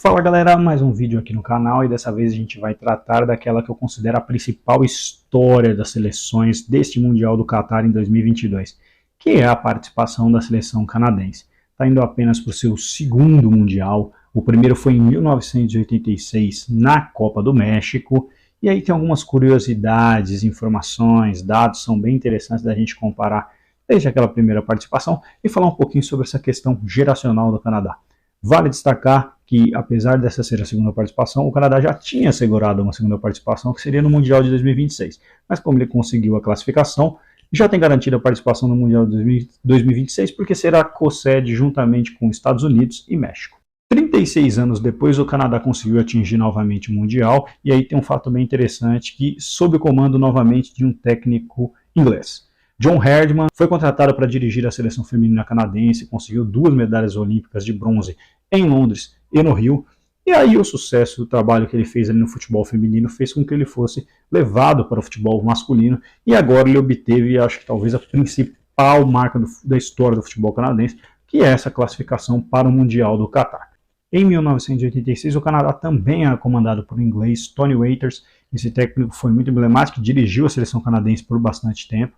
Fala galera, mais um vídeo aqui no canal e dessa vez a gente vai tratar daquela que eu considero a principal história das seleções deste Mundial do Catar em 2022, que é a participação da seleção canadense. Está indo apenas para o seu segundo Mundial, o primeiro foi em 1986 na Copa do México, e aí tem algumas curiosidades, informações, dados são bem interessantes da gente comparar desde aquela primeira participação e falar um pouquinho sobre essa questão geracional do Canadá. Vale destacar que, apesar dessa ser a segunda participação, o Canadá já tinha assegurado uma segunda participação, que seria no Mundial de 2026. Mas como ele conseguiu a classificação, já tem garantida a participação no Mundial de 2026, porque será co-sede juntamente com Estados Unidos e México. 36 anos depois, o Canadá conseguiu atingir novamente o Mundial, e aí tem um fato bem interessante, que sob o comando novamente de um técnico inglês. John Herdman foi contratado para dirigir a seleção feminina canadense, conseguiu 2 medalhas olímpicas de bronze em Londres e no Rio, e aí o sucesso do trabalho que ele fez ali no futebol feminino fez com que ele fosse levado para o futebol masculino, e agora ele obteve, acho que talvez a principal marca da história do futebol canadense, que é essa classificação para o Mundial do Catar. Em 1986, o Canadá também era comandado por um inglês, Tony Waiters. Esse técnico foi muito emblemático, dirigiu a seleção canadense por bastante tempo,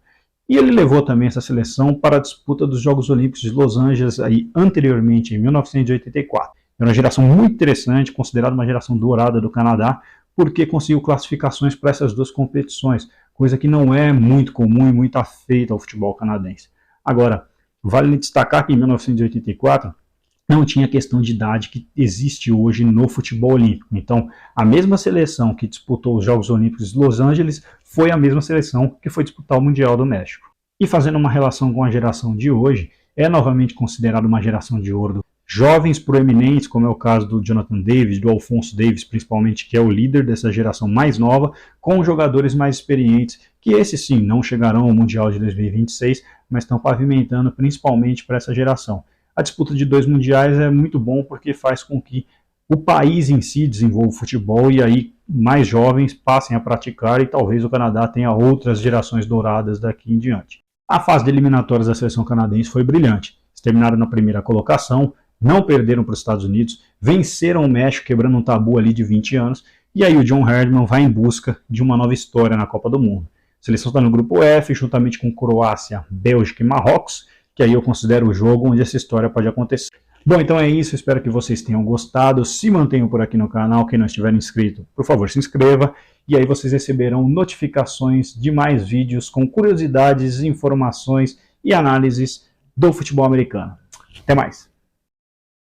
e ele levou também essa seleção para a disputa dos Jogos Olímpicos de Los Angeles, aí, anteriormente, em 1984. Era uma geração muito interessante, considerada uma geração dourada do Canadá, porque conseguiu classificações para essas duas competições, coisa que não é muito comum e muito afeita ao futebol canadense. Agora, vale destacar que em 1984 não tinha questão de idade que existe hoje no futebol olímpico. Então, a mesma seleção que disputou os Jogos Olímpicos de Los Angeles foi a mesma seleção que foi disputar o Mundial do México. E fazendo uma relação com a geração de hoje, é novamente considerada uma geração de ouro. Jovens proeminentes, como é o caso do Jonathan Davis, do Alphonso Davies, principalmente, que é o líder dessa geração mais nova, com jogadores mais experientes, que esses sim não chegarão ao Mundial de 2026, mas estão pavimentando principalmente para essa geração. A disputa de 2 mundiais é muito bom porque faz com que o país em si desenvolva o futebol e aí mais jovens passem a praticar e talvez o Canadá tenha outras gerações douradas daqui em diante. A fase de eliminatórias da seleção canadense foi brilhante. Eles terminaram na primeira colocação, não perderam para os Estados Unidos, venceram o México quebrando um tabu ali de 20 anos e aí o John Herdman vai em busca de uma nova história na Copa do Mundo. A seleção está no grupo F, juntamente com Croácia, Bélgica e Marrocos, que aí eu considero o jogo onde essa história pode acontecer. Bom, então é isso, espero que vocês tenham gostado, se mantenham por aqui no canal, quem não estiver inscrito, por favor se inscreva, e aí vocês receberão notificações de mais vídeos com curiosidades, informações e análises do futebol americano. Até mais!